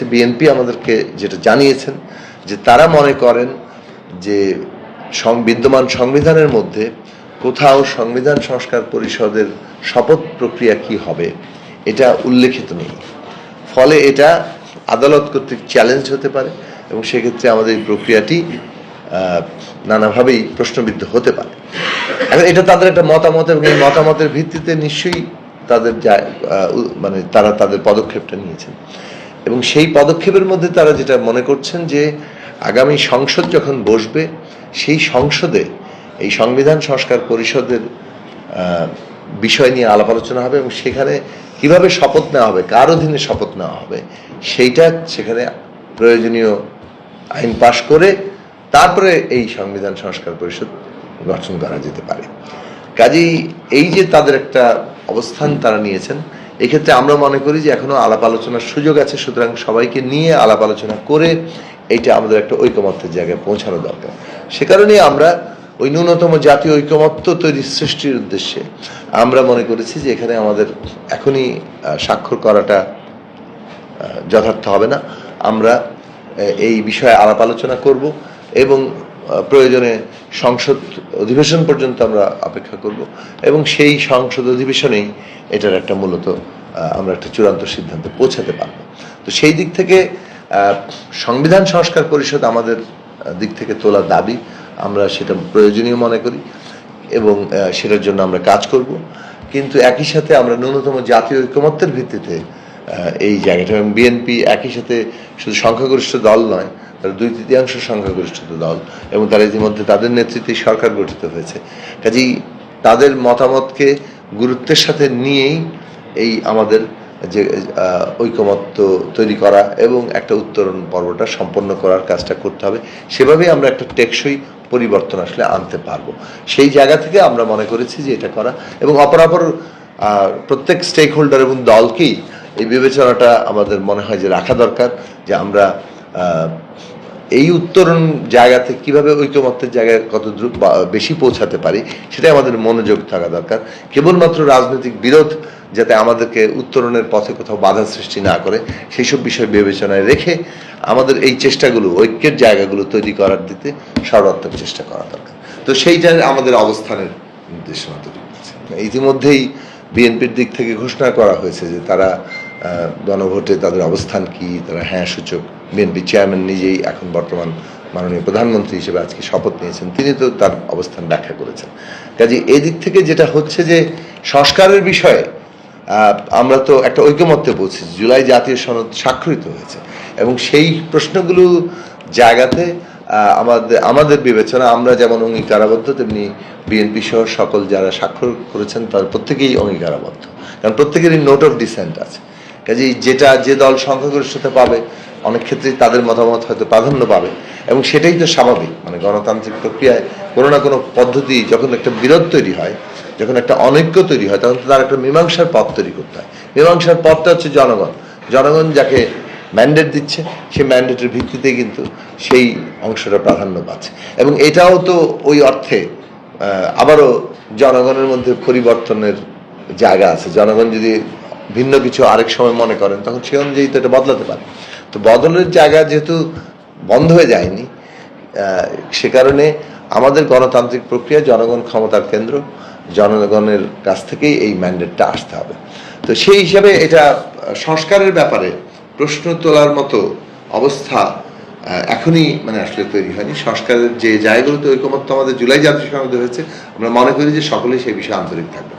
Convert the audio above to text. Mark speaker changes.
Speaker 1: হচ্ছে বিএনপি আমাদেরকে যেটা জানিয়েছেন যে তারা মনে করেন যে বিদ্যমান সংবিধানের মধ্যে কোথাও সংবিধান সংস্কার পরিষদের শপথ প্রক্রিয়া কি হবে এটা উল্লেখিত নেই। ফলে এটা আদালত কর্তৃক চ্যালেঞ্জ হতে পারে এবং সেক্ষেত্রে আমাদের এই প্রক্রিয়াটি নানাভাবেই প্রশ্নবিদ্ধ হতে পারে। এখন এটা তাদের একটা মতামত এবং এই মতামতের ভিত্তিতে নিশ্চয়ই তাদের মানে তারা তাদের পদক্ষেপটা নিয়েছেন এবং সেই পদক্ষেপের মধ্যে তারা যেটা মনে করছেন যে আগামী সংসদ যখন বসবে সেই সংসদে এই সংবিধান সংস্কার পরিষদের বিষয় নিয়ে আলাপ আলোচনা হবে এবং সেখানে কিভাবে শপথ নেওয়া হবে, কার অধীনে শপথ নেওয়া হবে, সেইটা সেখানে প্রয়োজনীয় আইন পাশ করে তারপরে এই সংবিধান সংস্কার পরিষদ গঠন করা যেতে পারে। কাজেই এই যে তাদের একটা অবস্থান তারা নিয়েছেন, এক্ষেত্রে আমরা মনে করি যে এখনো আলাপ আলোচনার সুযোগ আছে, সুতরাং সবাইকে নিয়ে আলাপ আলোচনা করে এইটা আমাদের একটা ঐকমত্যের জায়গায় পৌঁছানো দরকার। সে কারণে আমরা ওই ন্যূনতম জাতীয় ঐকমত্য তৈরি সৃষ্টির উদ্দেশ্যে আমরা মনে করেছি যে এখানে আমাদের এখনই স্বাক্ষর করাটা যথার্থ হবে না। আমরা এই বিষয়ে আলাপ আলোচনা করব এবং প্রয়োজনে সংসদ অধিবেশন পর্যন্ত আমরা অপেক্ষা করব এবং সেই সংসদ অধিবেশনেই এটার একটা মূলত আমরা একটা চূড়ান্ত সিদ্ধান্তে পৌঁছাতে পারব। তো সেই দিক থেকে সংবিধান সংস্কার পরিষদ আমাদের দিক থেকে তোলা দাবি, আমরা সেটা প্রয়োজনীয় মনে করি এবং সেটার জন্য আমরা কাজ করব। কিন্তু একই সাথে আমরা ন্যূনতম জাতীয় ঐকমত্যের ভিত্তিতে এই জায়গাটা, এবং বিএনপি একই সাথে শুধু সংখ্যাগরিষ্ঠ দল নয়, তারা 2/3 সংখ্যাগরিষ্ঠ দল এবং তারা ইতিমধ্যে তাদের নেতৃত্বে সরকার গঠিত হয়েছে। কাজেই তাদের মতামতকে গুরুত্বের সাথে নিয়েই এই আমাদের যে ঐকমত্য তৈরি করা এবং একটা উত্তরণ পর্বটা সম্পন্ন করার কাজটা করতে হবে। সেভাবেই আমরা একটা টেকসই পরিবর্তন আসলে আনতে পারবো। সেই জায়গা থেকে আমরা মনে করেছি যে এটা করা এবং অপরাপর প্রত্যেক স্টেক হোল্ডার এবং দলকেই এই বিবেচনাটা আমাদের মনে হয় যে রাখা দরকার যে আমরা এই উত্তরণ জায়গাতে কিভাবে ঐকমত্যের জায়গায় কত দ্রুত বেশি পৌঁছাতে পারি সেটাই আমাদের মনোযোগ থাকা দরকার। কেবলমাত্র রাজনৈতিক বিরোধ যাতে আমাদেরকে উত্তরণের পথে কোথাও বাধা সৃষ্টি না করে সেই সব বিষয় বিবেচনায় রেখে আমাদের এই চেষ্টাগুলো, ঐক্যের জায়গাগুলো তৈরি করার দিতে সর্বাত্মক চেষ্টা করা দরকার। তো সেইটার আমাদের অবস্থানের নির্দেশনা তৈরি করছে। ইতিমধ্যেই বিএনপির দিক থেকে ঘোষণা করা হয়েছে যে তারা গণভোটে তাদের অবস্থান কি, তারা হ্যাঁ সূচক। বিএনপি চেয়ারম্যান নিজেই এখন বর্তমান মাননীয় প্রধানমন্ত্রী হিসেবে আজকে শপথ নিয়েছেন, তিনি তো তার অবস্থান ব্যাখ্যা করেছেন। কাজে এই দিক থেকে যেটা হচ্ছে যে সংস্কারের বিষয়ে আমরা তো একটা ঐকমত্যে পৌঁছেছি, জুলাই জাতীয় সনদ স্বাক্ষরিত হয়েছে এবং সেই প্রশ্নগুলো জায়গাতে আমাদের বিবেচনা, আমরা যেমন অঙ্গীকারাবদ্ধ তেমনি বিএনপি সহ সকল যারা স্বাক্ষর করেছেন তার প্রত্যেকেই অঙ্গীকারাবদ্ধ, কারণ প্রত্যেকেরই নোট অফ ডিসেন্ট আছে। কাজেই যে দল সংখ্যাগরিষ্ঠতা পাবে অনেক ক্ষেত্রেই তাদের মতামত হয়তো প্রাধান্য পাবে এবং সেটাই তো স্বাভাবিক। মানে গণতান্ত্রিক প্রক্রিয়ায় কোনো না কোনো পদ্ধতি, যখন একটা বিরোধ তৈরি হয়, যখন একটা অনৈক্য তৈরি হয়, তখন তার একটা মীমাংসার পথ তৈরি করতে হয়। মীমাংসার পথটা হচ্ছে জনগণ যাকে ম্যান্ডেট দিচ্ছে সেই ম্যান্ডেটের ভিত্তিতে কিন্তু সেই অংশটা প্রাধান্য পাচ্ছে এবং এটাও তো ওই অর্থে আবারও জনগণের মধ্যে পরিবর্তনের জায়গা আছে। জনগণ যদি ভিন্ন কিছু আরেক সময় মনে করেন তখন সে অনুযায়ী তো এটা বদলাতে পারে। তো বদলের জায়গা যেহেতু বন্ধ হয়ে যায়নি, সে কারণে আমাদের গণতান্ত্রিক প্রক্রিয়া, জনগণ ক্ষমতার কেন্দ্র, জনগণের কাছ থেকেই এই ম্যান্ডেটটা আসতে হবে। তো সেই হিসাবে এটা সংস্কারের ব্যাপারে প্রশ্ন তোলার মতো অবস্থা এখনই মানে আসলে তৈরি হয়নি। সংস্কারের যে জায়গাগুলোতে ঐকমত্য আমাদের জুলাই জাতীয় সনদে হয়েছে, আমরা মনে করি যে সকলেই সেই বিষয়ে আন্তরিক থাকবে।